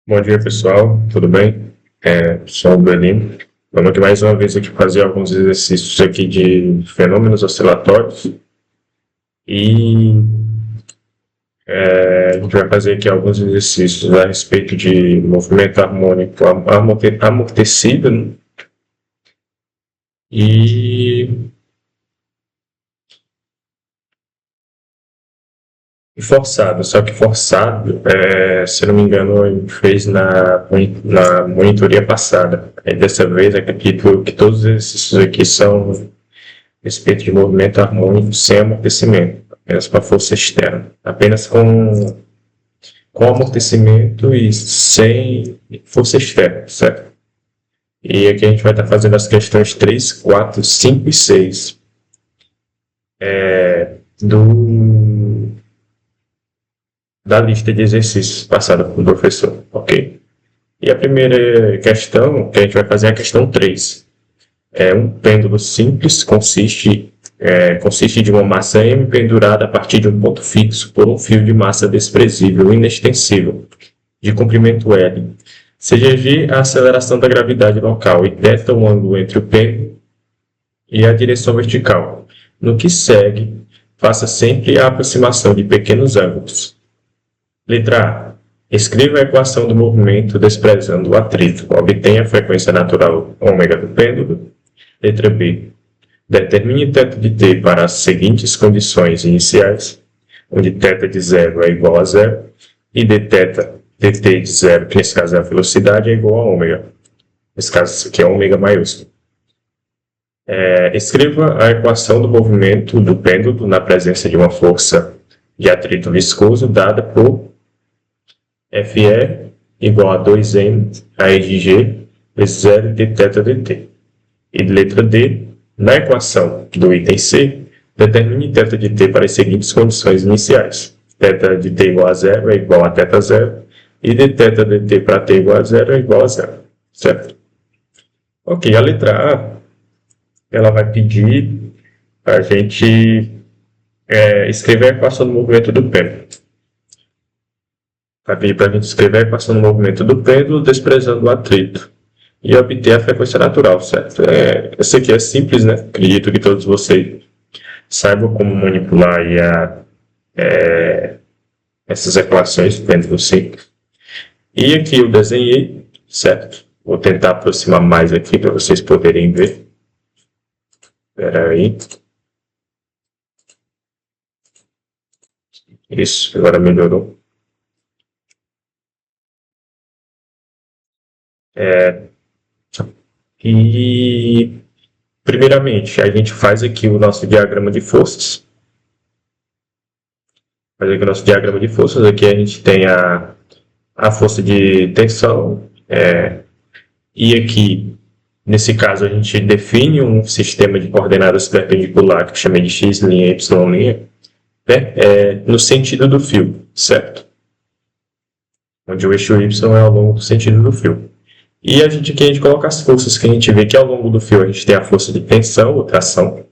Bom dia, pessoal. Tudo bem? Sou o Belino. Vamos aqui mais uma vez aqui fazer alguns exercícios aqui de fenômenos oscilatórios e a gente vai fazer aqui alguns exercícios a respeito de movimento harmônico amortecido, né? e forçado. Só que forçado, se não me engano, a gente fez na monitoria passada. Aí dessa vez acredito que todos os exercícios aqui são respeito de movimento harmônico sem amortecimento, apenas com a força externa, apenas com amortecimento e sem força externa, certo? E aqui a gente vai estar fazendo as questões 3, 4, 5 e 6 do, da lista de exercícios passada pelo professor, ok? E a primeira questão que a gente vai fazer é a questão 3. Um pêndulo simples consiste de uma massa M pendurada a partir de um ponto fixo por um fio de massa desprezível, inextensível, de comprimento L. Seja G a aceleração da gravidade local e θ o ângulo entre o pêndulo e a direção vertical. No que segue, faça sempre a aproximação de pequenos ângulos. Letra A. Escreva a equação do movimento desprezando o atrito. Obtenha a frequência natural ômega do pêndulo. Letra B. Determine θ de t para as seguintes condições iniciais, onde θ de 0 é igual a zero e dθ dt de zero, que nesse caso é a velocidade, é igual a ômega. Nesse caso, isso aqui é ômega maiúsculo. Escreva a equação do movimento do pêndulo na presença de uma força de atrito viscoso dada por Fe igual a 2m a e de g vezes 0 dθ dt. E letra D, na equação do item C, determine θ de t para as seguintes condições iniciais. Θ de t igual a zero é igual a θ zero e dθ dt para t igual a zero é igual a zero. Certo? Ok, a letra A, ela vai pedir para a gente escrever a equação do movimento do pêndulo. Vai pedir para a gente escrever a equação do movimento do pêndulo desprezando o atrito e obter a frequência natural, certo? Essa aqui é simples, né? Acredito que todos vocês saibam como manipular essas equações do pêndulo simples. E aqui eu desenhei, certo? Vou tentar aproximar mais aqui para vocês poderem ver. Espera aí. Isso, agora melhorou. E, primeiramente, a gente faz aqui o nosso diagrama de forças. Aqui a gente tem a força de tensão. E aqui, nesse caso, a gente define um sistema de coordenadas perpendicular que eu chamei de x' e y', no sentido do fio, certo? Onde o eixo y é ao longo do sentido do fio. E aqui a gente coloca as forças que a gente vê que ao longo do fio a gente tem a força de tensão ou tração.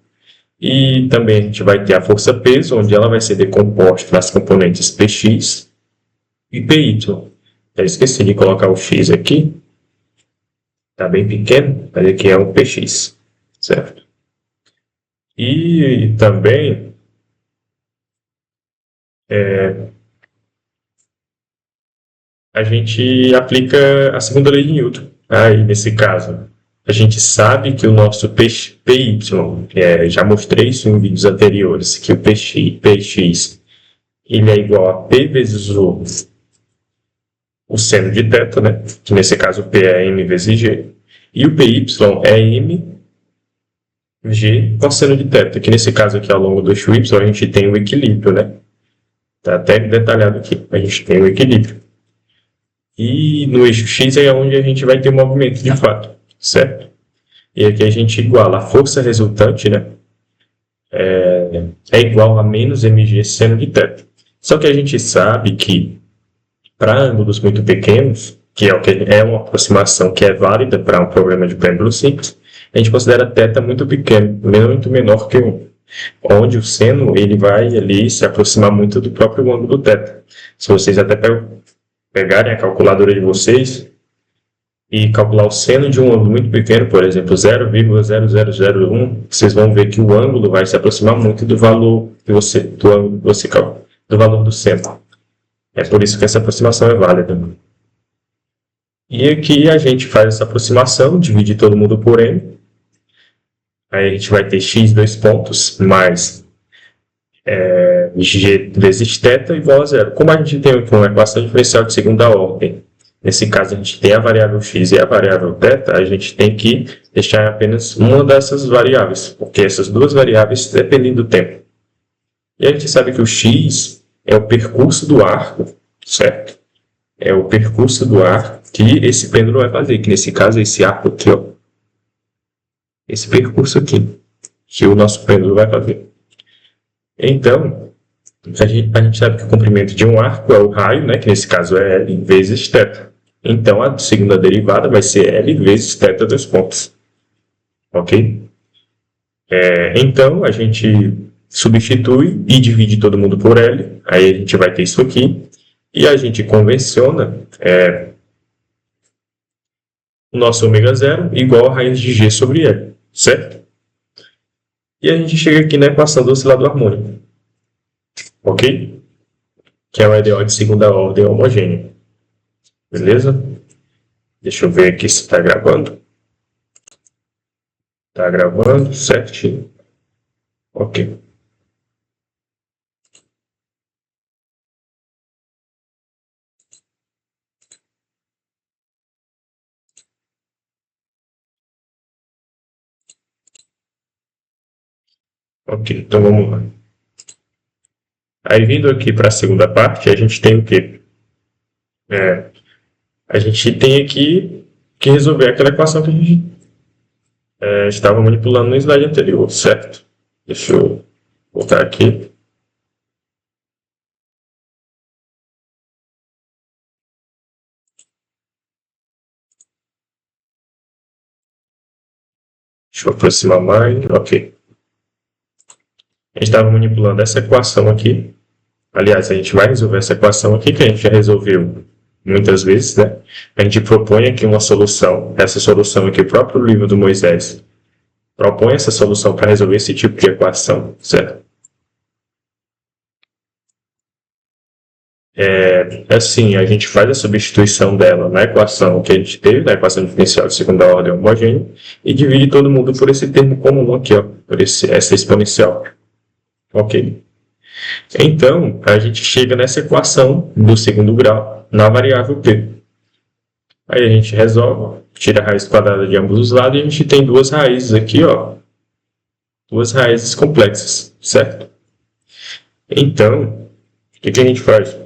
E também a gente vai ter a força peso, onde ela vai ser decomposta nas componentes Px e Py. Eu esqueci de colocar o x aqui. Está bem pequeno, mas aqui é um Px, certo? E também a gente aplica a segunda lei de Newton. Aí, nesse caso, a gente sabe que o nosso PY, já mostrei isso em vídeos anteriores, que o Px ele é igual a P vezes o seno de θ, né? Que nesse caso P é M vezes G. E o Py é M G cosseno de θ, que nesse caso aqui ao longo do eixo Y a gente tem o equilíbrio, né? Está até detalhado aqui, a gente tem o equilíbrio. E no eixo X é onde a gente vai ter o movimento de fato, certo? E aqui a gente iguala a força resultante, né? É igual a menos mg seno de θ. Só que a gente sabe que para ângulos muito pequenos, que é uma aproximação que é válida para um problema de pêndulo simples, a gente considera θ muito pequeno, muito menor que 1, onde o seno ele vai ali se aproximar muito do próprio ângulo θ. Se vocês até pegarem a calculadora de vocês e calcular o seno de um ângulo muito pequeno, por exemplo, 0,0001, vocês vão ver que o ângulo vai se aproximar muito do valor do ângulo que você calcula, do valor do seno. É por isso que essa aproximação é válida. E aqui a gente faz essa aproximação, divide todo mundo por n. Aí a gente vai ter x 2 pontos mais g vezes θ igual a zero. Como a gente tem aqui uma equação diferencial de segunda ordem, nesse caso a gente tem a variável x e a variável θ, a gente tem que deixar apenas uma dessas variáveis, porque essas duas variáveis dependem do tempo. E a gente sabe que o x é o percurso do arco, certo? É o percurso do arco que esse pêndulo vai fazer, que nesse caso é esse arco aqui, ó. Esse percurso aqui, que o nosso pêndulo vai fazer. Então, a gente sabe que o comprimento de um arco é o raio, né, que nesse caso é L vezes θ. Então, a segunda derivada vai ser L vezes θ 2 pontos. Ok? Então, a gente substitui e divide todo mundo por L. Aí a gente vai ter isso aqui. E a gente convenciona o nosso ômega zero igual a raiz de G sobre L. Certo? E a gente chega aqui na equação do oscilador harmônico. Ok? Que é o EDO de segunda ordem homogêneo. Beleza? Deixa eu ver aqui se está gravando. Está gravando certinho. Ok. Ok, então vamos lá. Aí vindo aqui para a segunda parte, a gente tem o quê? A gente tem aqui que resolver aquela equação que a gente estava manipulando no slide anterior, certo? Deixa eu voltar aqui. Deixa eu aproximar mais. Ok. A gente estava manipulando essa equação aqui. Aliás, a gente vai resolver essa equação aqui, que a gente já resolveu muitas vezes, né? A gente propõe aqui uma solução. Essa solução aqui, o próprio livro do Moisés propõe essa solução para resolver esse tipo de equação, certo? Assim, a gente faz a substituição dela na equação que a gente teve, na equação diferencial de segunda ordem homogênea, e divide todo mundo por esse termo comum aqui, ó, por essa exponencial. Ok? Então, a gente chega nessa equação do segundo grau na variável p. Aí a gente resolve, tira a raiz quadrada de ambos os lados e a gente tem duas raízes aqui, ó. Duas raízes complexas, certo? Então, o que a gente faz?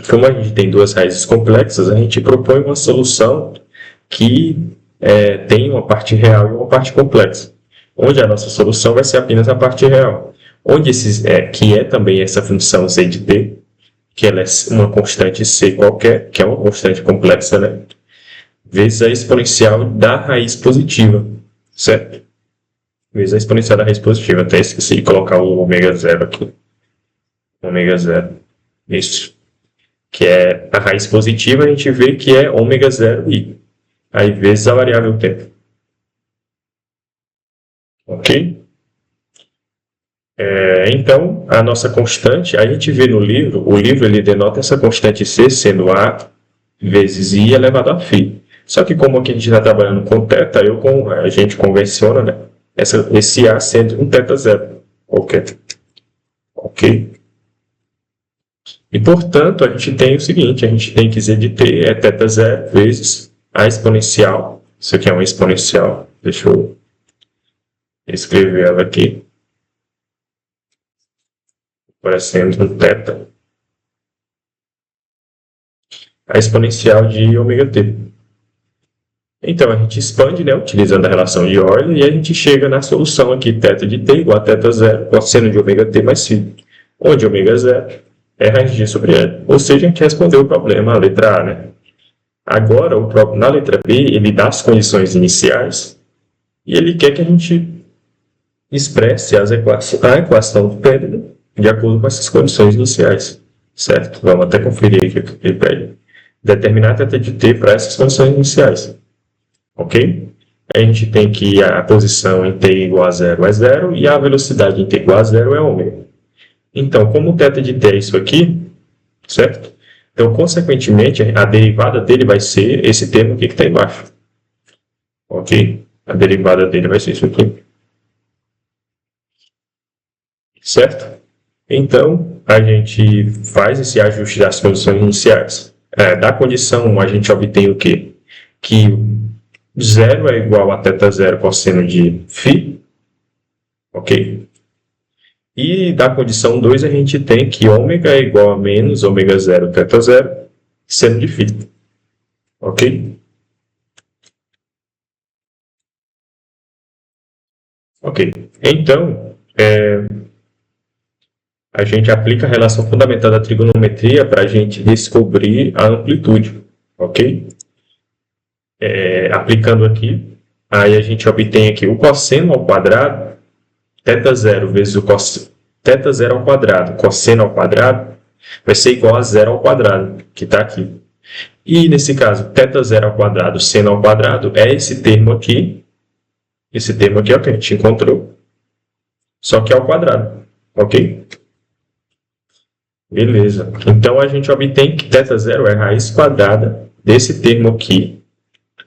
Como a gente tem duas raízes complexas, a gente propõe uma solução que tem uma parte real e uma parte complexa, onde a nossa solução vai ser apenas a parte real, onde que é também essa função z de t, que ela é uma constante c qualquer, que é uma constante complexa, né? Vezes a exponencial da raiz positiva, certo? Vezes a exponencial da raiz positiva. Até esqueci de colocar o ômega zero aqui. Ômega zero. Isso. Que é a raiz positiva, a gente vê que é ômega zero i. Aí vezes a variável tempo. Ok? Então, a nossa constante, a gente vê no livro, o livro ele denota essa constante c sendo a vezes i elevado a φ. Só que como aqui a gente está trabalhando com θ, a gente convenciona, né? Esse a sendo um θ zero. Ok? E, portanto, a gente tem o seguinte, a gente tem que z de t é θ zero vezes a exponencial. Isso aqui é uma exponencial. Deixa eu escrever ela aqui. Parecendo um θ. A exponencial de ômega-t. Então, a gente expande, né, utilizando a relação de Euler, e a gente chega na solução aqui, θ de t igual a θ zero, cosseno de ômega-t mais φ, onde ômega zero é raiz de G sobre L. Ou seja, a gente respondeu o problema, a letra A, né? Agora, na letra B, ele dá as condições iniciais, e ele quer que a gente expresse a equação do pêndulo de acordo com essas condições iniciais, certo? Vamos até conferir aqui o que ele pede. determinar θ de t para essas condições iniciais. Ok? A gente tem que a posição em t igual a 0 é 0 e a velocidade em t igual a 0 é ômega. Então, como o θ de t é isso aqui, certo? Então, consequentemente, a derivada dele vai ser esse termo aqui que está embaixo. Ok? A derivada dele vai ser isso aqui. Certo? Então, a gente faz esse ajuste das condições iniciais. Da condição 1, a gente obtém o quê? Que 0 é igual a θ0 cosseno de φ. Ok? E da condição 2, a gente tem que ômega é igual a menos ômega 0 θ0 seno de φ. Ok? Ok. Então, a gente aplica a relação fundamental da trigonometria para a gente descobrir a amplitude. Ok? Aplicando aqui, aí a gente obtém aqui o cosseno ao quadrado, θ0 vezes o θ0 ao quadrado, cosseno ao quadrado, vai ser igual a 0 ao quadrado, que está aqui. E nesse caso, θ0 ao quadrado, seno ao quadrado, é esse termo aqui. Esse termo aqui é o que a gente encontrou, só que ao quadrado. Ok? Beleza. Então, a gente obtém que θ0 é a raiz quadrada desse termo aqui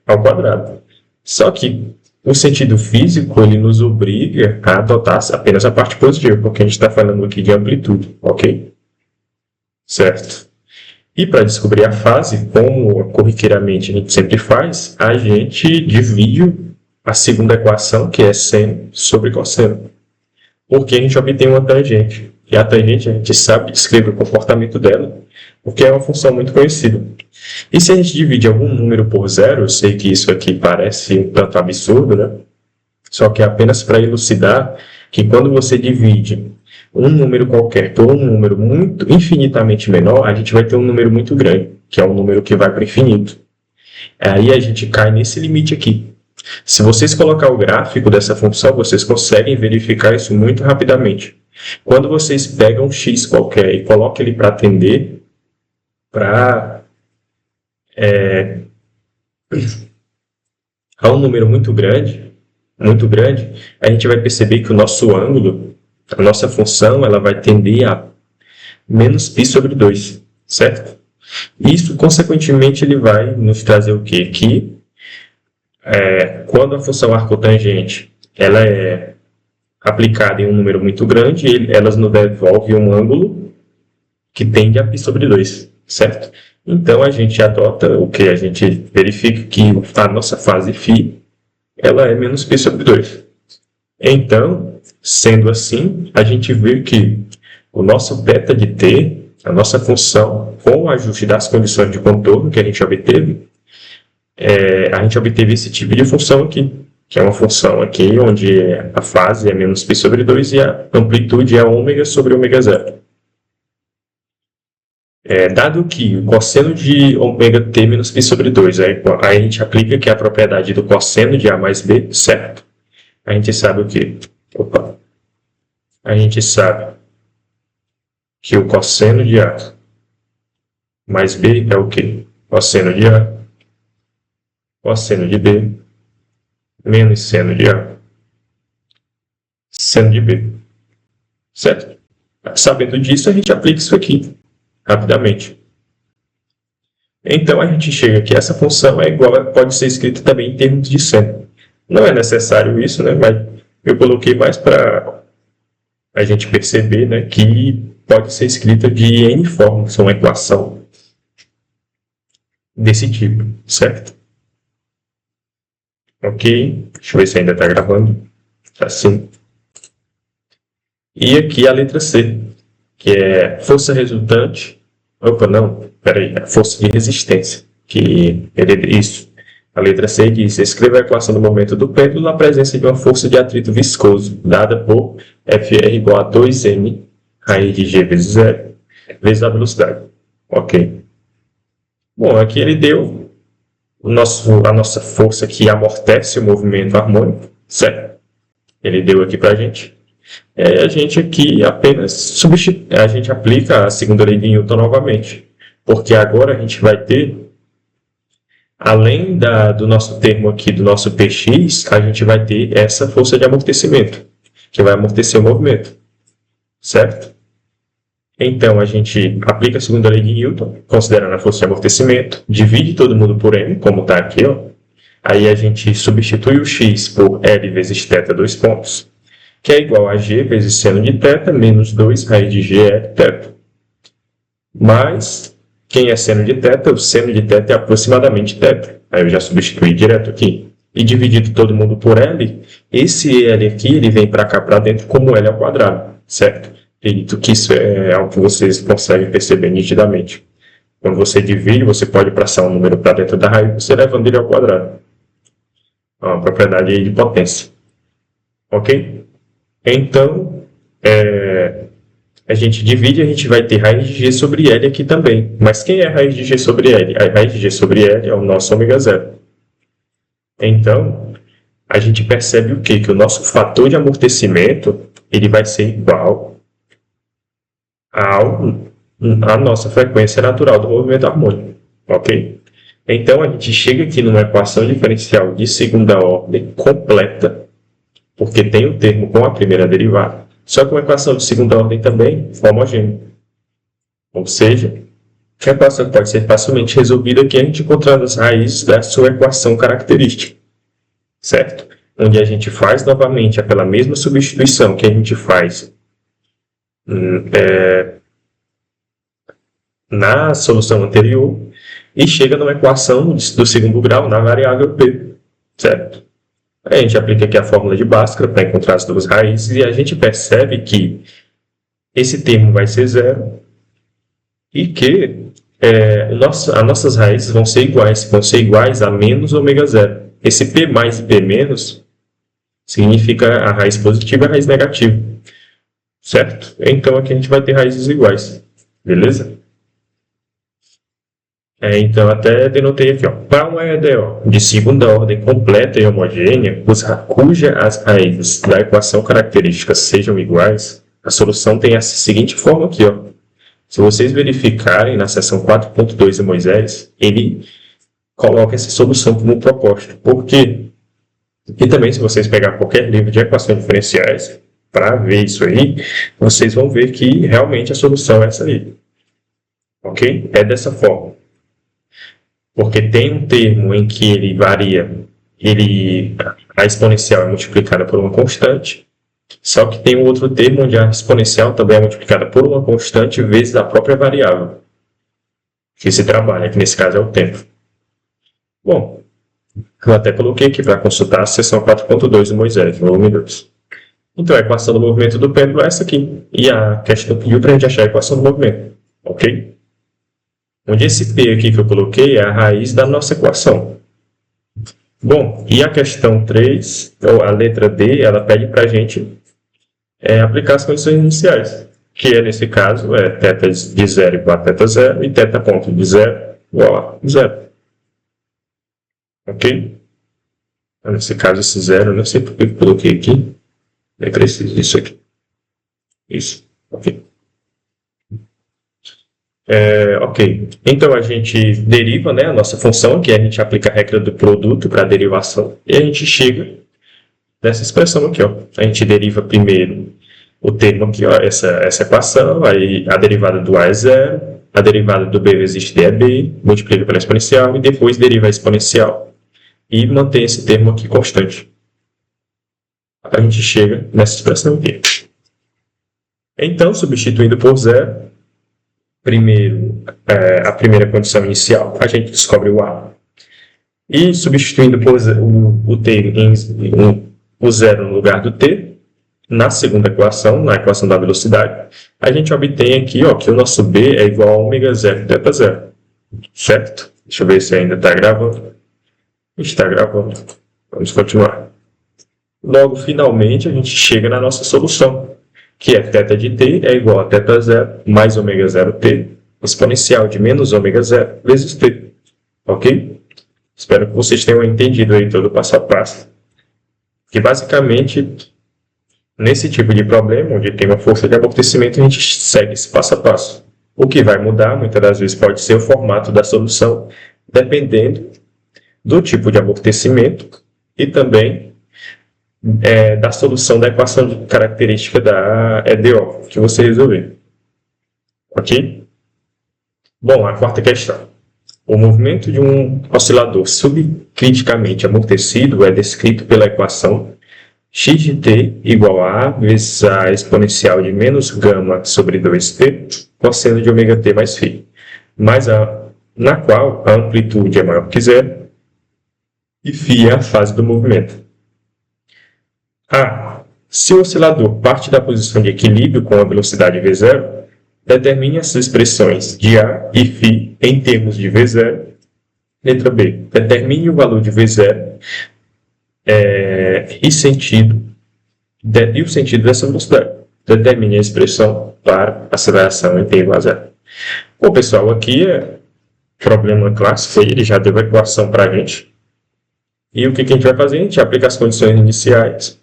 ao quadrado. Só que o sentido físico ele nos obriga a adotar apenas a parte positiva, porque a gente está falando aqui de amplitude, ok? Certo. E para descobrir a fase, como corriqueiramente a gente sempre faz, a gente divide a segunda equação, que é seno sobre cosseno, porque a gente obtém uma tangente. E a tangente a gente sabe descrever o comportamento dela, porque é uma função muito conhecida. E se a gente divide algum número por zero, eu sei que isso aqui parece um tanto absurdo, né? Só que é apenas para elucidar que quando você divide um número qualquer por um número infinitamente menor, a gente vai ter um número muito grande, que é um número que vai para o infinito. Aí a gente cai nesse limite aqui. Se vocês colocar o gráfico dessa função, vocês conseguem verificar isso muito rapidamente. Quando vocês pegam um x qualquer e colocam ele para atender a um número muito grande, a gente vai perceber que o nosso ângulo, a nossa função, ela vai tender a menos π sobre 2, certo? Isso, consequentemente, ele vai nos trazer o quê? Que quando a função arcotangente ela é aplicada em um número muito grande, elas nos devolvem um ângulo que tende a π sobre 2, certo? Então, a gente adota o que? A gente verifica que a nossa fase φ ela é menos π sobre 2. Então, sendo assim, a gente vê que o nosso θ de t, a nossa função, com o ajuste das condições de contorno que a gente obteve esse tipo de função aqui, que é uma função aqui onde a fase é menos π sobre 2 e a amplitude é ômega sobre ômega 0. Dado que o cosseno de ômega t menos π sobre 2, aí a gente aplica que é a propriedade do cosseno de A mais B, certo? A gente sabe o quê? A gente sabe que o cosseno de A mais B é o quê? Cosseno de A, cosseno de B, menos seno de A, seno de B, certo? Sabendo disso, a gente aplica isso aqui rapidamente. Então, a gente chega que essa função é igual, pode ser escrita também em termos de seno. Não é necessário isso, né? Mas eu coloquei mais para a gente perceber, né, que pode ser escrita de N formas, uma equação desse tipo, certo? Ok, deixa eu ver se ainda está gravando. Assim. E aqui a letra C, que é força resultante. Opa, não, peraí, é força de resistência. Isso. A letra C diz: escreva a equação do momento do pêndulo na presença de uma força de atrito viscoso, dada por Fr igual a 2m raiz de g vezes 0, vezes a velocidade. Ok. Bom, aqui ele deu a nossa força que amortece o movimento harmônico, certo? Ele deu aqui para a gente. A gente aqui apenas a gente aplica a segunda lei de Newton novamente, porque agora a gente vai ter além do nosso termo aqui, do nosso Px, a gente vai ter essa força de amortecimento, que vai amortecer o movimento, certo? Então, a gente aplica a segunda lei de Newton, considerando a força de amortecimento, divide todo mundo por m, como está aqui, ó. Aí a gente substitui o x por L vezes θ, 2 pontos, que é igual a g vezes seno de θ, menos 2 raiz de g é θ. Mas, quem é seno de θ? O seno de θ é aproximadamente θ. Aí eu já substituí direto aqui. E dividido todo mundo por L, esse L aqui ele vem para cá para dentro como L ao quadrado, certo? Acredito que isso é algo que vocês conseguem perceber nitidamente. Quando você divide, você pode passar um número para dentro da raiz, você levando ele ao quadrado. É uma propriedade aí de potência. Ok? Então, a gente divide, a gente vai ter raiz de G sobre L aqui também. Mas quem é a raiz de G sobre L? A raiz de G sobre L é o nosso ômega zero. Então, a gente percebe o quê? Que o nosso fator de amortecimento ele vai ser igual à nossa frequência natural do movimento harmônico. Ok? Então, a gente chega aqui numa equação diferencial de segunda ordem completa, porque tem o termo com a primeira derivada, só que uma equação de segunda ordem também homogênea. Ou seja, a equação pode ser facilmente resolvida aqui a gente encontrando as raízes da sua equação característica, certo? Onde a gente faz novamente aquela mesma substituição que a gente faz na solução anterior e chega numa equação do segundo grau na variável p, certo? A gente aplica aqui a fórmula de Bhaskara para encontrar as duas raízes e a gente percebe que esse termo vai ser zero e que as nossas raízes vão ser iguais a menos ômega zero. Esse P mais e P menos significa a raiz positiva e a raiz negativa, certo? Então aqui a gente vai ter raízes iguais, beleza? Então, até denotei aqui, para uma EDO de segunda ordem completa e homogênea, cuja as raízes da equação característica sejam iguais, a solução tem a seguinte forma aqui, ó. Se vocês verificarem na seção 4.2 de Moisés, ele coloca essa solução como proposta. Por quê? E também, se vocês pegar qualquer livro de equações diferenciais, para ver isso aí, vocês vão ver que realmente a solução é essa aí. Ok? É dessa forma. Porque tem um termo em que ele varia, a exponencial é multiplicada por uma constante, só que tem um outro termo onde a exponencial também é multiplicada por uma constante vezes a própria variável que se trabalha, que nesse caso é o tempo. Bom, eu até coloquei aqui para consultar a seção 4.2 do Moisés, volume 2. Então, a equação do movimento do pêndulo é essa aqui. E a questão pediu para a gente achar a equação do movimento. Ok? Onde esse P aqui que eu coloquei é a raiz da nossa equação. Bom, e a questão 3, ou a letra D, ela pede para a gente aplicar as condições iniciais, que nesse caso, θ de 0 igual a θ0 e θ ponto de 0 igual a 0. Ok? Então, nesse caso, esse 0, eu não sei porque eu coloquei aqui, é preciso disso aqui. Isso, ok. Ok, então a gente deriva a nossa função, que a gente aplica a regra do produto para a derivação, e a gente chega nessa expressão aqui, ó. A gente deriva primeiro o termo aqui, ó, essa equação, aí a derivada do A é zero, a derivada do B vezes D é B, multiplica pela exponencial, e depois deriva a exponencial, e mantém esse termo aqui constante. A gente chega nessa expressão aqui. Então, substituindo por zero, primeiro, a primeira condição inicial, a gente descobre o A. E substituindo por o T o zero no lugar do T, na segunda equação, na equação da velocidade, a gente obtém aqui que o nosso B é igual a ômega zero θ zero. Certo? Deixa eu ver se ainda está gravando. Está gravando. Vamos continuar. Logo, finalmente, a gente chega na nossa solução, que é θ de t é igual a θ0 mais ômega zero t, exponencial de menos ômega zero vezes t. Ok? Espero que vocês tenham entendido aí todo o passo a passo. Que basicamente, nesse tipo de problema, onde tem uma força de amortecimento, a gente segue esse passo a passo. O que vai mudar, muitas das vezes, pode ser o formato da solução, dependendo do tipo de amortecimento e também da solução da equação de característica da EDO que você resolver. Ok? Bom, a quarta questão. O movimento de um oscilador subcriticamente amortecido é descrito pela equação x de t igual a A vezes a exponencial de menos gama sobre 2t cosseno de ômega t mais φ, na qual a amplitude é maior que zero e φ é a fase do movimento. A. Se o oscilador parte da posição de equilíbrio com a velocidade v0, determine as expressões de A e φ em termos de v0. Letra B. Determine o valor de v0 e o sentido dessa velocidade. Determine a expressão para aceleração em t igual a zero. Bom, pessoal, aqui é problema clássico, ele já deu a equação para a gente. E o que a gente vai fazer? A gente aplica as condições iniciais.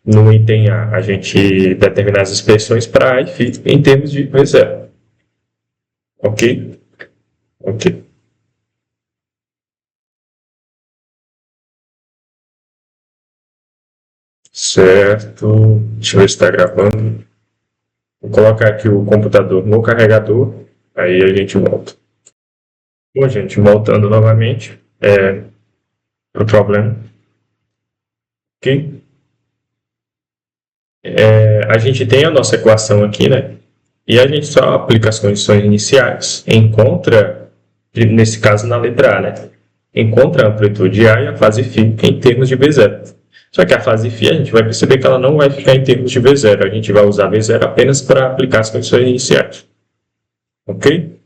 No item A, a gente determina as expressões para A e φ em termos de v0. Ok? Ok. Certo. Deixa eu ver se está gravando. Vou colocar aqui o computador no carregador, aí a gente volta. Bom, gente, voltando novamente para o problema. Ok? A gente tem a nossa equação aqui, né? E a gente só aplica as condições iniciais. Encontra, nesse caso na letra A, né? Encontra a amplitude A e a fase φ em termos de V0. Só que a fase φ a gente vai perceber que ela não vai ficar em termos de V0. A gente vai usar V0 apenas para aplicar as condições iniciais. Ok?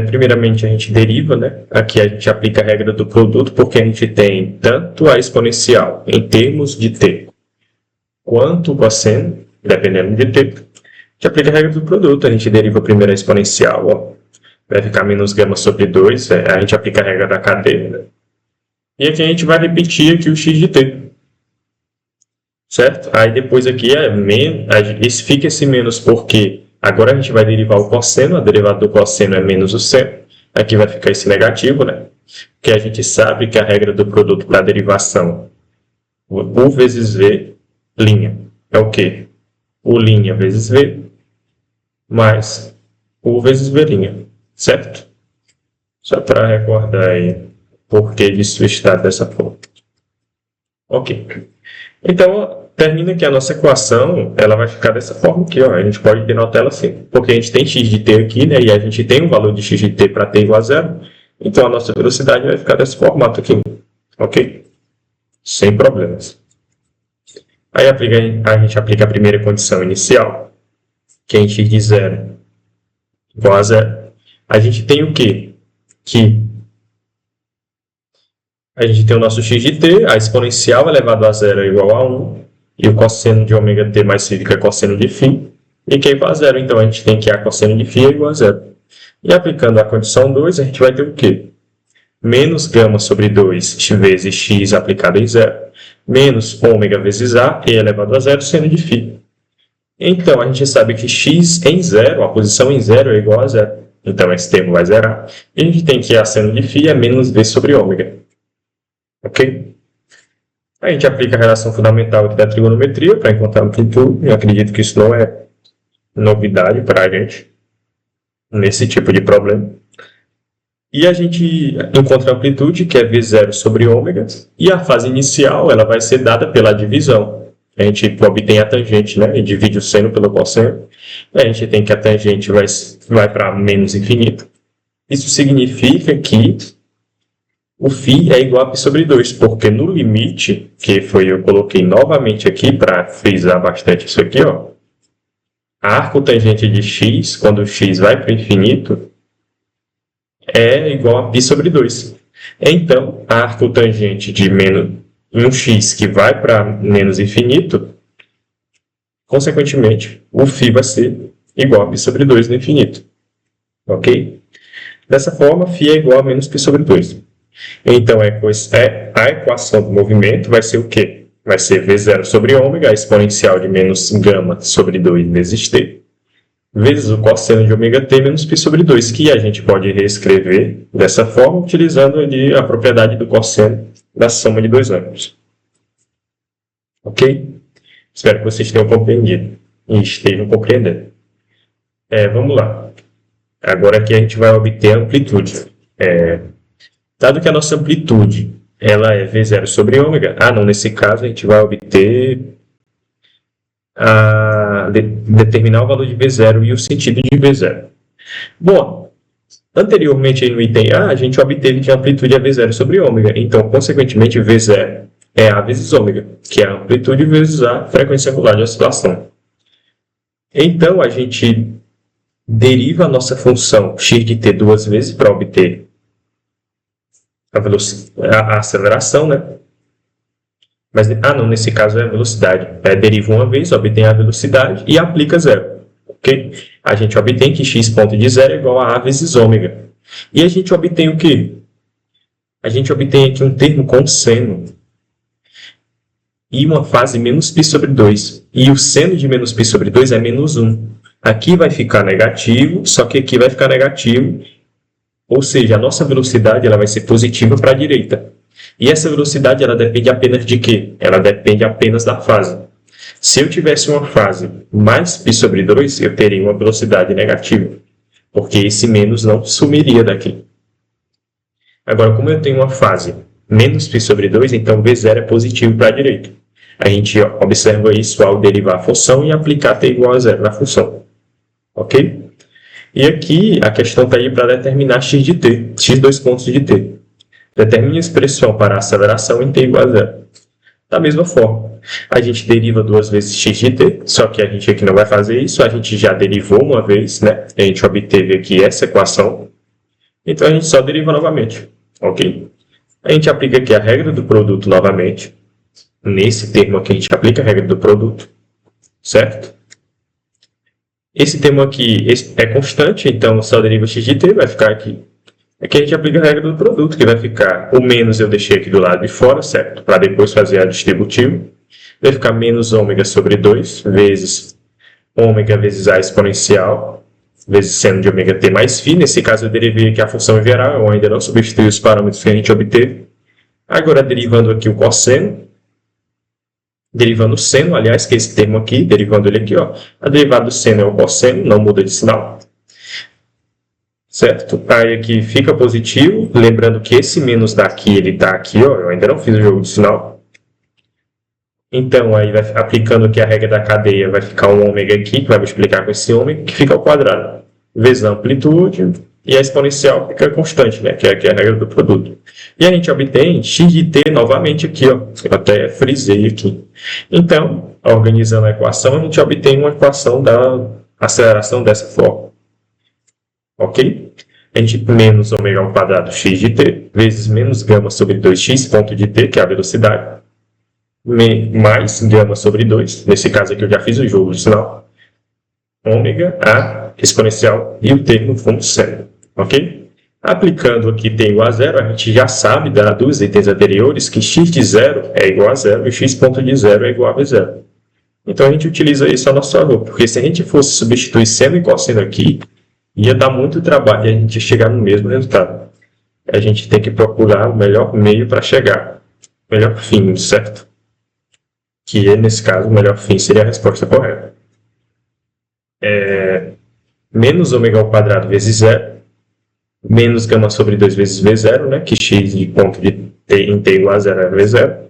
Primeiramente a gente deriva, né? Aqui a gente aplica a regra do produto, porque a gente tem tanto a exponencial em termos de t, quanto o cosseno, dependendo de t. A gente aplica a regra do produto, a gente deriva primeiro a exponencial, ó, vai ficar menos gama sobre 2, a gente aplica a regra da cadeia, né? E aqui a gente vai repetir aqui o x de t. Certo? Aí depois aqui fica esse menos porque agora a gente vai derivar o cosseno, a derivada do cosseno é menos o seno. Aqui vai ficar esse negativo, né? Porque a gente sabe que a regra do produto para a derivação, U vezes V, linha, é o quê? U' vezes V, mais U vezes V', certo? Só para recordar aí por que isso está dessa forma. Ok. Então, termina que a nossa equação ela vai ficar dessa forma aqui, ó. A gente pode denotar ela assim, porque a gente tem x de t aqui, né? E a gente tem um valor de x de t para t igual a zero. Então, a nossa velocidade vai ficar desse formato aqui, ok? Sem problemas. Aí a gente aplica a primeira condição inicial, que é em x de 0 igual a zero. A gente tem o quê? Que a gente tem o nosso x de t, a exponencial elevado a zero é igual a 1, e o cosseno de ômega t mais φ é cosseno de φ, e que é igual a zero, então a gente tem que a cosseno de φ é igual a zero. E aplicando a condição 2, a gente vai ter o quê? Menos gama sobre 2 vezes x aplicado em zero, menos ômega vezes a, e elevado a zero, seno de φ. Então, a gente sabe que x em zero, a posição em zero é igual a zero. Então, esse termo vai zerar. E a gente tem que a seno de φ é menos v sobre ômega. Ok? A gente aplica a relação fundamental da trigonometria para encontrar amplitude. Eu acredito que isso não é novidade para a gente nesse tipo de problema. E a gente encontra a amplitude, que é V0 sobre ômega, e a fase inicial ela vai ser dada pela divisão. A gente obtém a tangente, né? E divide o seno pelo cosseno. A gente tem que a tangente vai para menos infinito. Isso significa que o φ é igual a π sobre 2, porque no limite, que eu coloquei novamente aqui para frisar bastante isso aqui, ó, a arcotangente de x, quando o x vai para o infinito, é igual a π sobre 2. Então, a arcotangente de menos 1x que vai para menos infinito, consequentemente, o φ vai ser igual a π sobre 2 no infinito. Ok? Dessa forma, φ é igual a menos π sobre 2. Então, a equação do movimento vai ser o quê? Vai ser V0 sobre ômega, a exponencial de menos gama sobre 2 vezes t, vezes o cosseno de ômega t menos π sobre 2, que a gente pode reescrever dessa forma, utilizando ali a propriedade do cosseno da soma de dois ângulos. Ok? Espero que vocês tenham compreendido e estejam compreendendo. Vamos lá. Agora aqui a gente vai obter a amplitude. Dado que a nossa amplitude ela é V0 sobre ômega, nesse caso a gente vai obter determinar o valor de V0 e o sentido de V0. Bom, anteriormente aí no item A, a gente obteve que a amplitude é V0 sobre ômega, então, consequentemente, V0 é A vezes ômega, que é a amplitude vezes a frequência angular de oscilação. Então, a gente deriva a nossa função x de t duas vezes para obter a aceleração, né? Mas, nesse caso é a velocidade. Deriva uma vez, obtém a velocidade e aplica zero. Ok? A gente obtém que x ponto de zero é igual a vezes ômega. E a gente obtém o quê? A gente obtém aqui um termo com seno e uma fase menos π sobre 2. E o seno de menos π sobre 2 é menos 1. Aqui vai ficar negativo, só que aqui vai ficar negativo. Ou seja, a nossa velocidade ela vai ser positiva para a direita. E essa velocidade ela depende apenas de quê? Ela depende apenas da fase. Se eu tivesse uma fase mais π sobre 2, eu teria uma velocidade negativa. Porque esse menos não sumiria daqui. Agora, como eu tenho uma fase menos π sobre 2, então V0 é positivo para a direita. A gente observa isso ao derivar a função e aplicar t igual a zero na função. Ok? E aqui a questão está aí para determinar x de t, x dois pontos de t. Determine a expressão para a aceleração em t igual a zero. Da mesma forma, a gente deriva duas vezes x de t, só que a gente aqui não vai fazer isso, a gente já derivou uma vez, né? A gente obteve aqui essa equação, então a gente só deriva novamente, ok? A gente aplica aqui a regra do produto novamente. Nesse termo aqui a gente aplica a regra do produto, certo? Esse termo aqui é constante, então só deriva x de t, vai ficar aqui. Aqui a gente aplica a regra do produto, que vai ficar o menos eu deixei aqui do lado de fora, certo? Para depois fazer a distributiva. Vai ficar menos ômega sobre 2 vezes ômega vezes a exponencial, vezes seno de ômega t mais φ. Nesse caso eu derivei aqui a função em geral, eu ainda não substituí os parâmetros que a gente obteve. Agora derivando aqui o cosseno, derivando o seno, aliás, que é esse termo aqui, derivando ele aqui, ó. A derivada do seno é o cosseno, não muda de sinal. Certo? Aí aqui fica positivo, lembrando que esse menos daqui, ele está aqui, ó, eu ainda não fiz o jogo de sinal. Então, aí vai aplicando aqui a regra da cadeia, vai ficar um ômega aqui, que vai multiplicar com esse ômega, que fica ao quadrado, vezes a amplitude, e a exponencial fica constante, né, que é aqui a regra do produto. E a gente obtém x de t novamente aqui, ó, eu até frisei aqui. Então, organizando a equação, a gente obtém uma equação da aceleração dessa forma. Ok? A gente menos ômega ao quadrado x de t, vezes menos gama sobre 2x ponto de t, que é a velocidade, mais gama sobre 2, nesse caso aqui eu já fiz o jogo de sinal, ômega, a exponencial e o termo fundo seno. Ok? Aplicando aqui t igual a zero, a gente já sabe dos itens anteriores que x de zero é igual a zero e x ponto de zero é igual a v0. Então a gente utiliza isso a nosso favor, porque se a gente fosse substituir seno e cosseno aqui, ia dar muito trabalho e a gente ia chegar no mesmo resultado. A gente tem que procurar o melhor meio para chegar, o melhor fim, certo? Que nesse caso o melhor fim seria a resposta correta. Menos ômega ao quadrado vezes zero, menos gama sobre 2 vezes v0, né? Que x de ponto de t em t igual a zero é v0,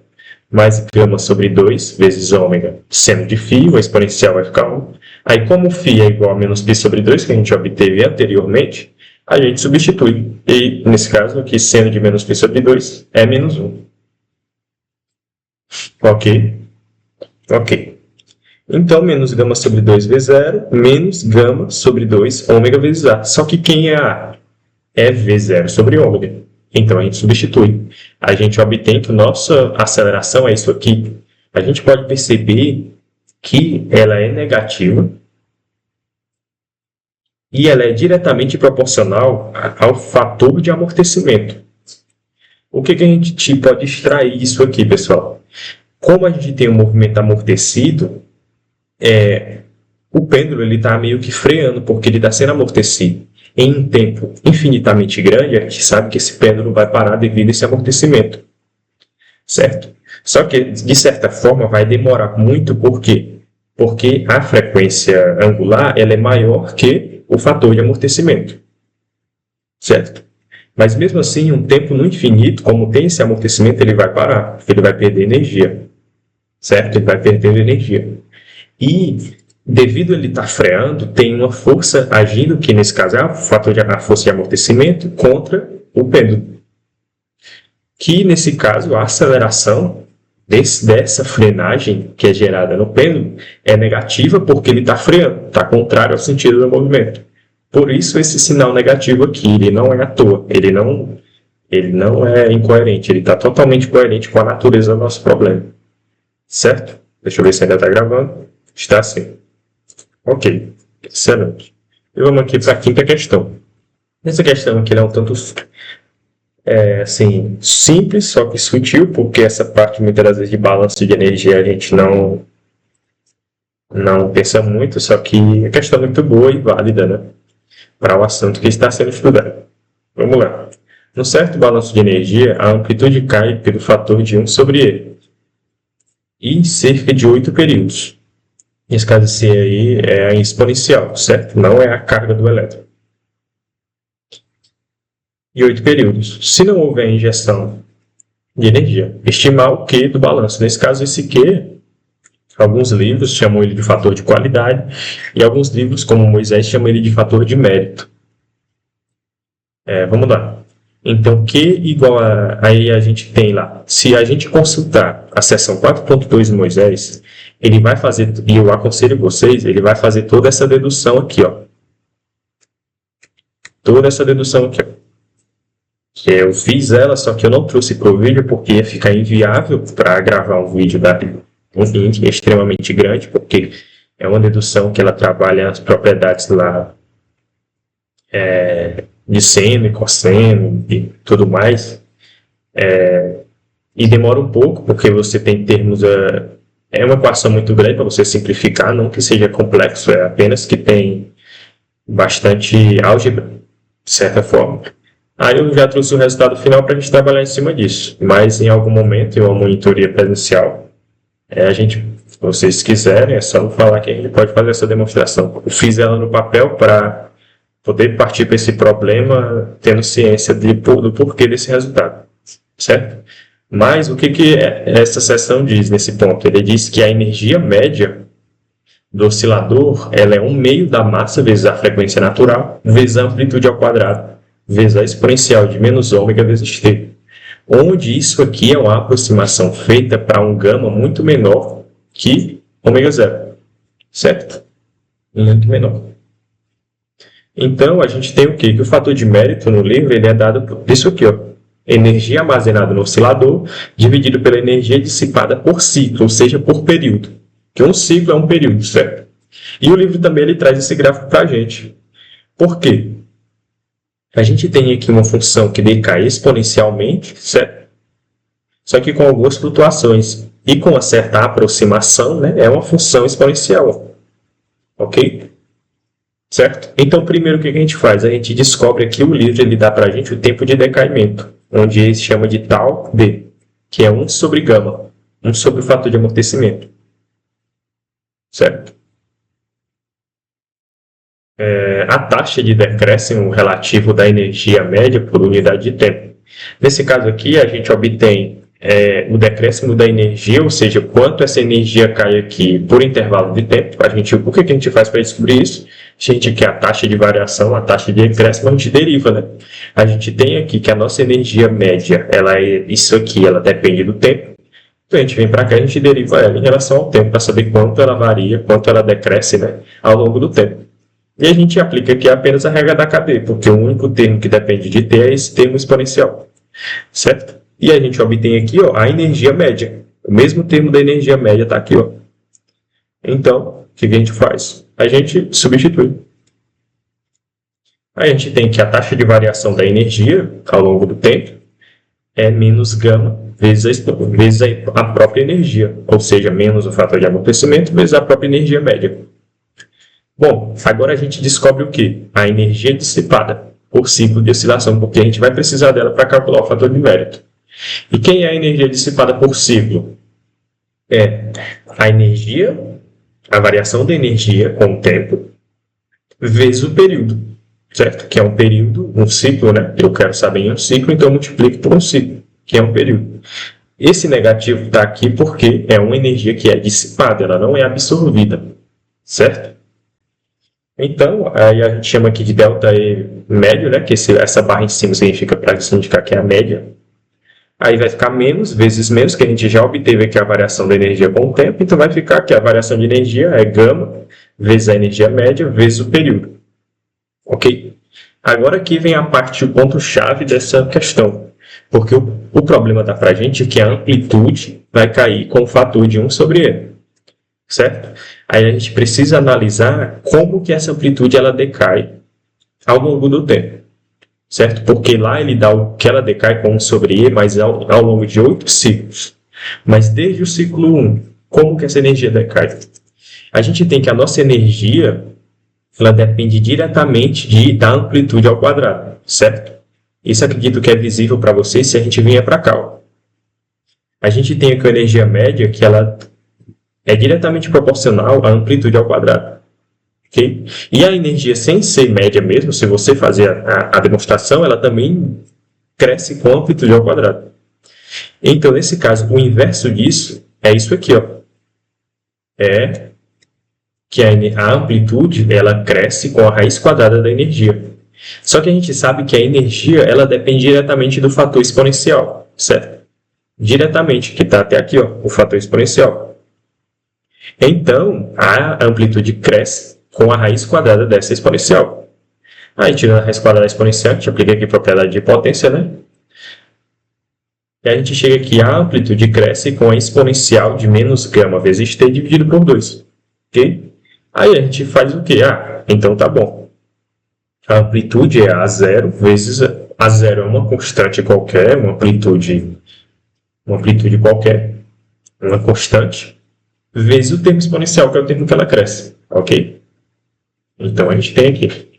mais gama sobre 2 vezes ômega seno de φ, a exponencial vai ficar 1. Aí, como φ é igual a menos π sobre 2, que a gente obteve anteriormente, a gente substitui. E, nesse caso, aqui, seno de menos π sobre 2 é menos 1. Ok? Ok. Então, menos gama sobre 2 V0, menos gama sobre 2 ômega vezes A. Só que quem é A? É V0 sobre ômega. Então, a gente substitui. A gente obtém que nossa aceleração é isso aqui. A gente pode perceber que ela é negativa e ela é diretamente proporcional ao fator de amortecimento. O que a gente pode extrair disso aqui, pessoal? Como a gente tem um movimento amortecido, o pêndulo está meio que freando, porque ele está sendo amortecido. Em um tempo infinitamente grande, a gente sabe que esse pêndulo vai parar devido a esse amortecimento, certo? Só que, de certa forma, vai demorar muito, por quê? Porque a frequência angular ela é maior que o fator de amortecimento, certo? Mas mesmo assim, um tempo no infinito, como tem esse amortecimento, ele vai parar, ele vai perder energia, certo? Ele vai perdendo energia. E, devido a ele estar freando, tem uma força agindo, que nesse caso é a força de amortecimento, contra o pêndulo. Que, nesse caso, a aceleração dessa frenagem que é gerada no pêndulo é negativa porque ele está freando, está contrário ao sentido do movimento. Por isso, esse sinal negativo aqui, ele não é à toa, ele não é incoerente, ele está totalmente coerente com a natureza do nosso problema. Certo? Deixa eu ver se ainda está gravando. Está sim. Ok, excelente. E vamos aqui para a quinta questão. Essa questão aqui é um tanto assim, simples, só que sutil, porque essa parte muitas das vezes de balanço de energia a gente não pensa muito, só que a questão é muito boa e válida, né, para o assunto que está sendo estudado. Vamos lá. No certo balanço de energia, a amplitude cai pelo fator de 1 sobre E, em cerca de 8 períodos. Nesse caso, C aí é a exponencial, certo? Não é a carga do elétron. E 8 períodos. Se não houver injeção de energia, estimar o Q do balanço. Nesse caso, esse Q, alguns livros chamam ele de fator de qualidade, e alguns livros, como Moisés, chamam ele de fator de mérito. Vamos lá. Então, Q igual aí a gente tem lá. Se a gente consultar a seção 4.2 de Moisés, ele vai fazer, e eu aconselho vocês, ele vai fazer toda essa dedução aqui, ó. Toda essa dedução aqui, ó. Eu fiz ela, só que eu não trouxe para o vídeo porque ia ficar inviável para gravar um vídeo extremamente grande, porque é uma dedução que ela trabalha as propriedades lá de seno e cosseno e tudo mais. E demora um pouco, porque você tem termos... é uma equação muito grande para você simplificar, não que seja complexo, é apenas que tem bastante álgebra, de certa forma. Aí eu já trouxe o resultado final para a gente trabalhar em cima disso. Mas em algum momento, em uma monitoria presencial, se vocês quiserem, é só falar que a gente pode fazer essa demonstração. Eu fiz ela no papel para poder partir para esse problema tendo ciência do porquê desse resultado. Certo? Mas o que essa seção diz nesse ponto? Ele diz que a energia média do oscilador ela é 1/2 da massa vezes a frequência natural, vezes a amplitude ao quadrado, vezes a exponencial de menos ômega vezes t, onde isso aqui é uma aproximação feita para um gama muito menor que ômega zero, certo? Muito menor. Então, a gente tem o quê? Que o fator de mérito no livro ele é dado por isso aqui, ó. Energia armazenada no oscilador dividido pela energia dissipada por ciclo, ou seja, por período. Que um ciclo é um período, certo? E o livro também ele traz esse gráfico para a gente. Por quê? A gente tem aqui uma função que decai exponencialmente, certo? Só que com algumas flutuações. E com uma certa aproximação, né? É uma função exponencial. Ok? Certo? Então, primeiro o que a gente faz? A gente descobre aqui o livro, ele dá para a gente o tempo de decaimento, onde ele se chama de tau d, que é 1 sobre gama, 1 sobre o fator de amortecimento. Certo? A taxa de decréscimo relativo da energia média por unidade de tempo. Nesse caso aqui, a gente obtém o decréscimo da energia, ou seja, quanto essa energia cai aqui por intervalo de tempo. O que a gente faz para descobrir isso? A gente quer a taxa de variação, a taxa de decréscimo, a gente deriva, né? A gente tem aqui que a nossa energia média, isso aqui, ela depende do tempo. Então, a gente vem para cá e a gente deriva ela em relação ao tempo, para saber quanto ela varia, quanto ela decresce, né, ao longo do tempo. E a gente aplica aqui apenas a regra da cadeia, porque o único termo que depende de t é esse termo exponencial, certo? E a gente obtém aqui, ó, a energia média. O mesmo termo da energia média está aqui, ó. Então, o que a gente faz? A gente substitui. A gente tem que a taxa de variação da energia ao longo do tempo é menos gama vezes a própria energia, ou seja, menos o fator de amortecimento vezes a própria energia média. Bom, agora a gente descobre o quê? A energia dissipada por ciclo de oscilação, porque a gente vai precisar dela para calcular o fator de mérito. E quem é a energia dissipada por ciclo? É a energia, a variação da energia com o tempo, vezes o período, certo? Que é um período, um ciclo, né? Eu quero saber em um ciclo, então eu multiplico por um ciclo, que é um período. Esse negativo está aqui porque é uma energia que é dissipada, ela não é absorvida, certo? Então, aí a gente chama aqui de ΔE médio, né? Que essa barra em cima significa para indicar que é a média. Aí vai ficar menos vezes menos, que a gente já obteve aqui a variação da energia com o tempo, então vai ficar que a variação de energia é gama vezes a energia média vezes o período. Ok? Agora aqui vem a parte, o ponto-chave dessa questão, porque o problema dá para a gente que a amplitude vai cair com o fator de 1 sobre E, certo? Aí a gente precisa analisar como que essa amplitude ela decai ao longo do tempo. Certo? Porque lá ele dá o que ela decai com 1 sobre E, mas ao longo de 8 ciclos. Mas desde o ciclo 1, como que essa energia decai? A gente tem que a nossa energia ela depende diretamente da amplitude ao quadrado, certo? Isso acredito que é visível para vocês se a gente vier para cá. Ó. A gente tem aqui a energia média que ela é diretamente proporcional à amplitude ao quadrado. Okay? E a energia sem ser média mesmo, se você fazer a demonstração, ela também cresce com amplitude ao quadrado. Então, nesse caso, o inverso disso é isso aqui. Ó. É que a amplitude ela cresce com a raiz quadrada da energia. Só que a gente sabe que a energia ela depende diretamente do fator exponencial, certo? Diretamente, que está até aqui, ó, o fator exponencial. Então, a amplitude cresce com a raiz quadrada dessa exponencial. Aí, tirando a raiz quadrada da exponencial, a gente aplica aqui a propriedade de potência, né? E a gente chega aqui, a amplitude cresce com a exponencial de menos gama vezes t dividido por 2. Ok? Aí a gente faz o quê? Então tá bom. A amplitude é A0 vezes... A0 é uma constante qualquer, uma amplitude qualquer, uma constante, vezes o termo exponencial, que é o termo que ela cresce. Ok? Então a gente tem aqui.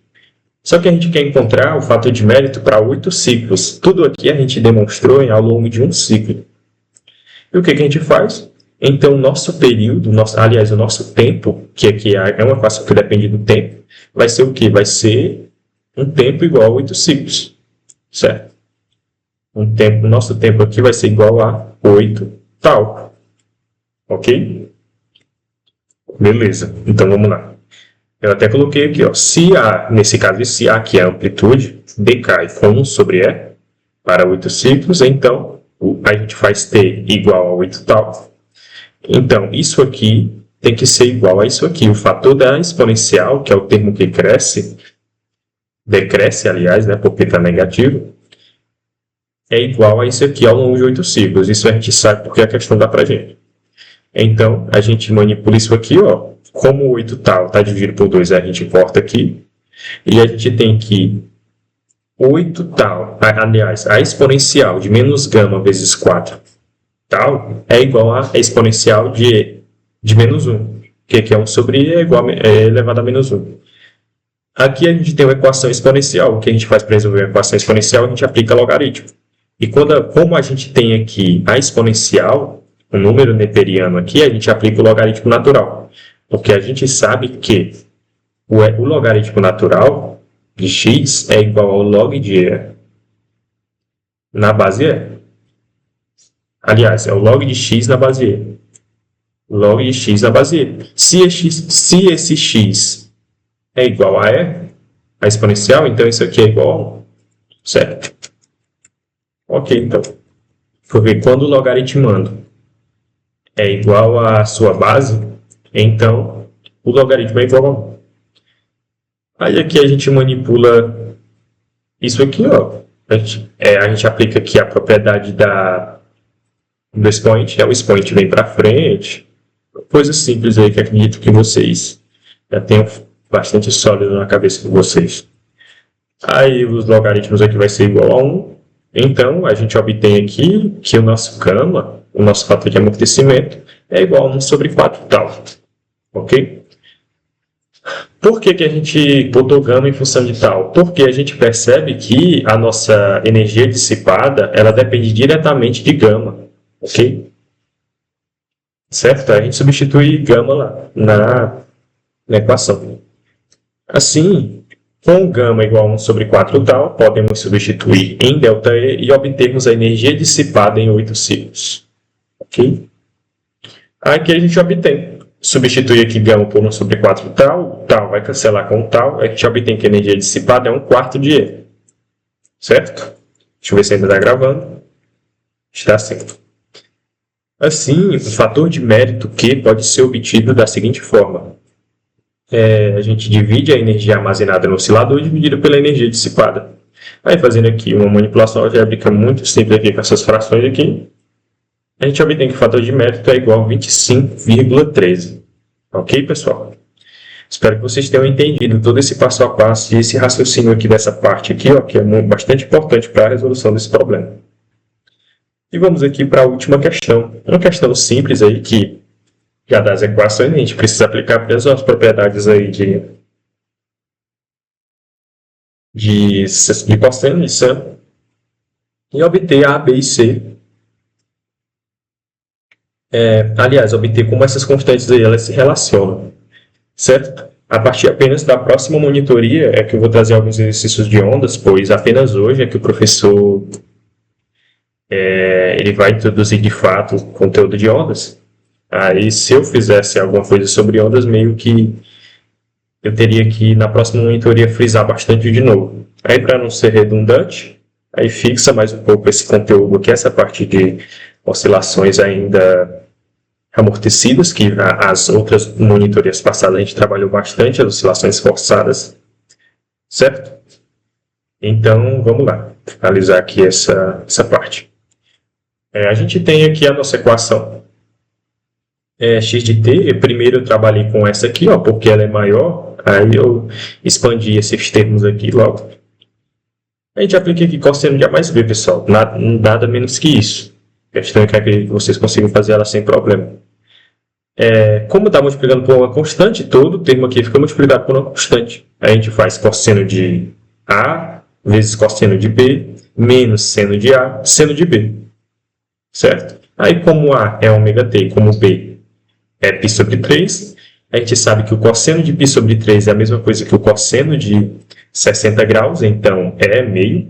Só que a gente quer encontrar o fator de mérito para 8 ciclos. Tudo aqui a gente demonstrou ao longo de um ciclo. E o que a gente faz? Então, o nosso período, aliás, o nosso tempo, que aqui é uma equação que depende do tempo, vai ser o quê? Vai ser um tempo igual a 8 ciclos, certo? O nosso tempo aqui vai ser igual a 8 tal, ok? Beleza, então vamos lá. Eu até coloquei aqui, ó, nesse caso, se A, que é a amplitude, decai com 1 sobre E para 8 ciclos, então a gente faz T igual a 8 tal. Então, isso aqui tem que ser igual a isso aqui. O fator da exponencial, que é o termo que decresce, aliás, né, porque está negativo, é igual a isso aqui ao longo de 8 ciclos. Isso a gente sabe porque a questão dá para a gente. Então, a gente manipula isso aqui, ó. Como 8 tal está dividido por 2, a gente corta aqui. E a gente tem que 8 tal, aliás, a exponencial de menos gama vezes 4 tal é igual a exponencial de menos 1, que é 1 sobre i é elevado a menos 1. Aqui a gente tem uma equação exponencial. O que a gente faz para resolver a equação exponencial? A gente aplica logaritmo. E como a gente tem aqui a exponencial, o número neperiano aqui, a gente aplica o logaritmo natural. Porque a gente sabe que o logaritmo natural de x é igual ao log de e na base e. Aliás, é o log de x na base e. Log de x na base e. Se esse x é igual a e, a exponencial, então isso aqui é igual a 1. Certo? Ok, então. Porque quando o logaritmando é igual à sua base, então o logaritmo é igual a 1. Aí aqui a gente manipula isso aqui, ó. A gente aplica aqui a propriedade do expoente. O expoente vem para frente. Coisas simples aí que acredito que vocês já tenham bastante sólido na cabeça de vocês. Aí os logaritmos aqui vai ser igual a 1. Então a gente obtém aqui que o nosso gama, o nosso fator de amortecimento, é igual a 1 sobre 4 tal. Ok? Por que a gente botou gama em função de tal? Porque a gente percebe que a nossa energia dissipada, ela depende diretamente de gama, ok? Certo? A gente substitui gama lá na equação. Assim, com gama igual a 1 sobre 4 tal, podemos substituir em ΔE e obtermos a energia dissipada em 8 ciclos. Ok? Aqui a gente obtém. Substitui aqui gama por 1 sobre 4 tal, tal vai cancelar com tal, a gente obtém que a energia dissipada é 1/4 de E. Certo? Deixa eu ver se ainda está gravando. Está sim. Assim, o fator de mérito Q pode ser obtido da seguinte forma. A gente divide a energia armazenada no oscilador dividida pela energia dissipada. Aí, fazendo aqui uma manipulação algébrica muito simples aqui com essas frações aqui, a gente obtém que o fator de mérito é igual a 25,13. Ok, pessoal? Espero que vocês tenham entendido todo esse passo a passo e esse raciocínio aqui dessa parte aqui, ó, que é bastante importante para a resolução desse problema. E vamos aqui para a última questão. Uma questão simples aí que já das equações, a gente precisa aplicar apenas as propriedades aí de cosseno e seno e obter A, B e C. Aliás, obter como essas constantes aí elas se relacionam, certo? A partir apenas da próxima monitoria é que eu vou trazer alguns exercícios de ondas, pois apenas hoje é que o professor ele vai introduzir de fato o conteúdo de ondas. Aí, se eu fizesse alguma coisa sobre ondas, meio que eu teria que, na próxima monitoria, frisar bastante de novo. Aí, para não ser redundante, aí fixa mais um pouco esse conteúdo aqui, essa parte de oscilações ainda amortecidas, que as outras monitorias passadas a gente trabalhou bastante, as oscilações forçadas, certo? Então, vamos lá, analisar aqui essa parte. A gente tem aqui a nossa equação. X de t, primeiro eu trabalhei com essa aqui, ó, porque ela é maior, aí eu expandi esses termos aqui logo. A gente aplica aqui cosseno de A mais B, pessoal, nada menos que isso. A questão é que acredito que vocês consigam fazer ela sem problema. Como está multiplicando por uma constante, todo o termo aqui fica multiplicado por uma constante. A gente faz cosseno de A vezes cosseno de B menos seno de A, seno de B. Certo? Aí, como A é ômega t e como B é π sobre 3, a gente sabe que o cosseno de π sobre 3 é a mesma coisa que o cosseno de 60 graus, então é meio.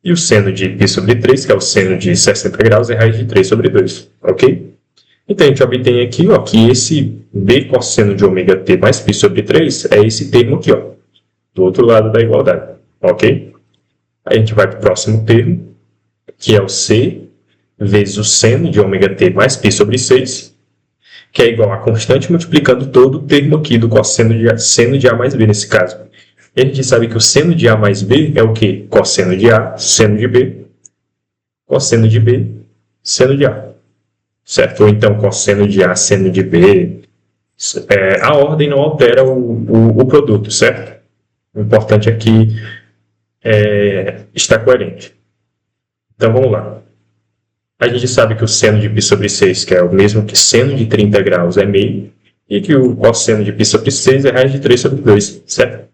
E o seno de π sobre 3, que é o seno de 60 graus, é raiz de 3 sobre 2. Ok? Então, a gente obtém aqui ó, que esse b cosseno de ômega t mais π sobre 3 é esse termo aqui, ó, do outro lado da igualdade. Ok? Aí a gente vai para o próximo termo, que é o c vezes o seno de ômega t mais π sobre 6, que é igual a constante multiplicando todo o termo aqui do cosseno de seno de A mais B nesse caso. E a gente sabe que o seno de A mais B é o quê? Cosseno de A, seno de B, cosseno de B, seno de A. Certo? Ou então cosseno de A, seno de B. A ordem não altera o produto, certo? O importante aqui é estar coerente. Então vamos lá. A gente sabe que o seno de π sobre 6, que é o mesmo que seno de 30 graus, é meio, e que o cosseno de π sobre 6 é raiz de 3 sobre 2, certo?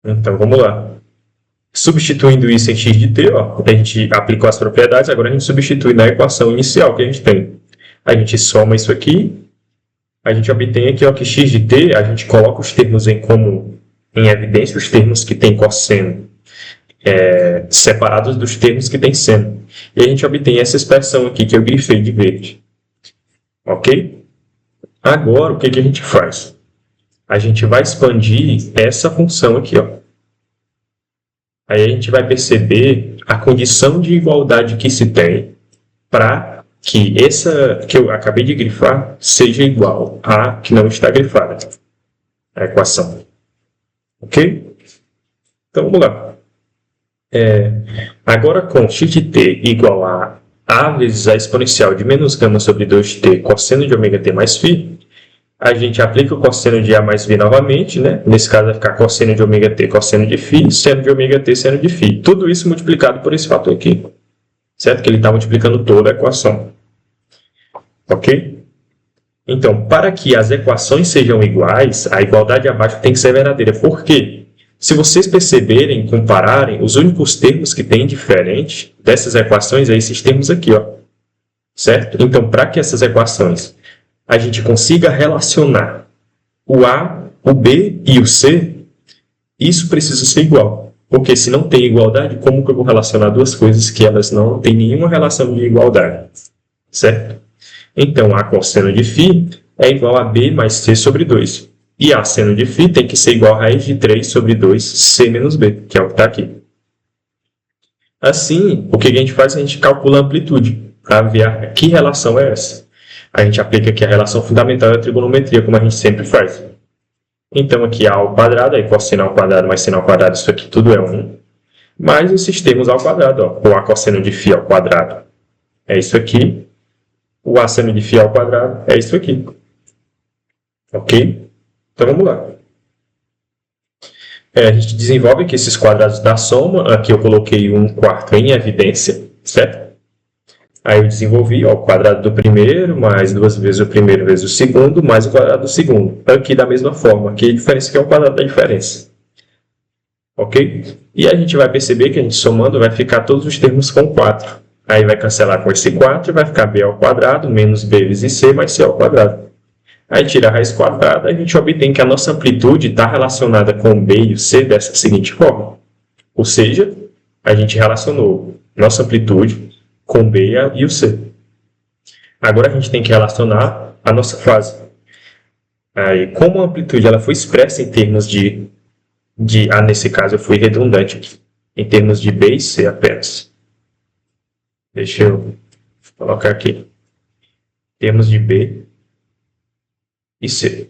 Então, vamos lá. Substituindo isso em x de t, ó, a gente aplicou as propriedades, agora a gente substitui na equação inicial que a gente tem. A gente soma isso aqui, a gente obtém aqui ó, que x de t, a gente coloca os termos em evidência, os termos que têm cosseno, separados dos termos que têm seno. E a gente obtém essa expressão aqui que eu grifei de verde. Ok? Agora, o que a gente faz? A gente vai expandir essa função aqui. Ó. Aí a gente vai perceber a condição de igualdade que se tem para que essa que eu acabei de grifar seja igual a que não está grifada. A equação. Ok? Então, vamos lá. Agora, com x de t igual a a vezes a exponencial de menos gama sobre 2t cosseno de ômega t mais φ, a gente aplica o cosseno de A mais B novamente, né? Nesse caso vai ficar cosseno de ômega t, cosseno de φ, seno de ômega t, seno de φ. Tudo isso multiplicado por esse fator aqui. Certo? Que ele está multiplicando toda a equação. Ok? Então, para que as equações sejam iguais, a igualdade abaixo tem que ser verdadeira. Por quê? Se vocês perceberem, compararem, os únicos termos que tem diferente dessas equações é esses termos aqui, ó. Certo? Então, para que essas equações a gente consiga relacionar o A, o B e o C, isso precisa ser igual. Porque se não tem igualdade, como que eu vou relacionar duas coisas que elas não têm nenhuma relação de igualdade? Certo? Então, A cosseno de φ é igual a B mais C sobre 2. E A seno de φ tem que ser igual a raiz de 3 sobre 2C menos B, que é o que está aqui. Assim, o que a gente faz? A gente calcula a amplitude, para ver que relação é essa. A gente aplica aqui a relação fundamental da trigonometria, como a gente sempre faz. Então, aqui A ao quadrado, aí cosseno ao quadrado mais seno ao quadrado, isso aqui tudo é 1. Mais esses termos ao quadrado, ó, o A cosseno de φ ao quadrado é isso aqui. O A seno de φ ao quadrado é isso aqui. Ok? Então, vamos lá. A gente desenvolve aqui esses quadrados da soma. Aqui eu coloquei 1/4 em evidência, certo? Aí eu desenvolvi ó, o quadrado do primeiro, mais 2 vezes o primeiro vezes o segundo, mais o quadrado do segundo. Aqui da mesma forma. Aqui a diferença aqui é o quadrado da diferença. Ok? E a gente vai perceber que a gente somando vai ficar todos os termos com 4. Aí vai cancelar com esse 4 e vai ficar b ao quadrado menos b vezes c mais c ao quadrado. Aí tira a raiz quadrada, a gente obtém que a nossa amplitude está relacionada com b e o c dessa seguinte forma. Ou seja, a gente relacionou nossa amplitude com b e o c. Agora a gente tem que relacionar a nossa fase. Aí, como a amplitude ela foi expressa em termos nesse caso eu fui redundante aqui, em termos de b e c apenas. Deixa eu colocar aqui. Em termos de b e c.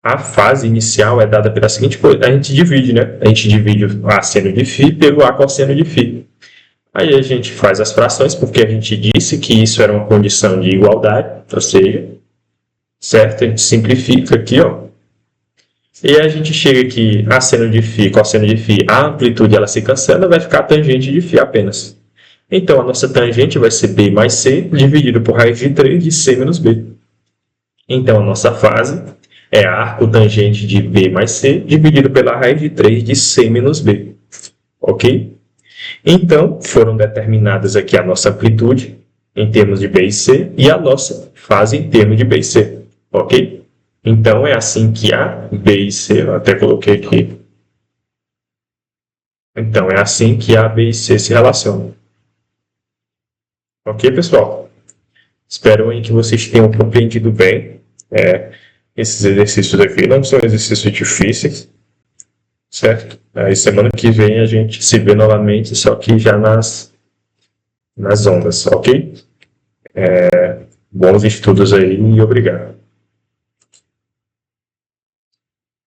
A fase inicial é dada pela seguinte coisa. A gente divide, né? A gente divide o A seno de φ pelo A cosseno de φ. Aí a gente faz as frações, porque a gente disse que isso era uma condição de igualdade, ou seja, certo? A gente simplifica aqui, ó. E a gente chega aqui, A seno de φ, cosseno de φ, a amplitude ela se cancela, vai ficar a tangente de φ apenas. Então, a nossa tangente vai ser b mais c, dividido por raiz de 3 de c menos b. Então, a nossa fase é arco tangente de b mais c, dividido pela raiz de 3 de c menos b. Ok? Então, foram determinadas aqui a nossa amplitude, em termos de b e c, e a nossa fase em termos de b e c. Ok? Então, é assim que A, B e C, eu até coloquei aqui. Então, é assim que A, B e C se relacionam. Ok, pessoal? Espero que vocês tenham compreendido bem. Esses exercícios aqui não são exercícios difíceis, certo? Aí, semana que vem a gente se vê novamente, só que já nas ondas, ok? Bons estudos aí e obrigado.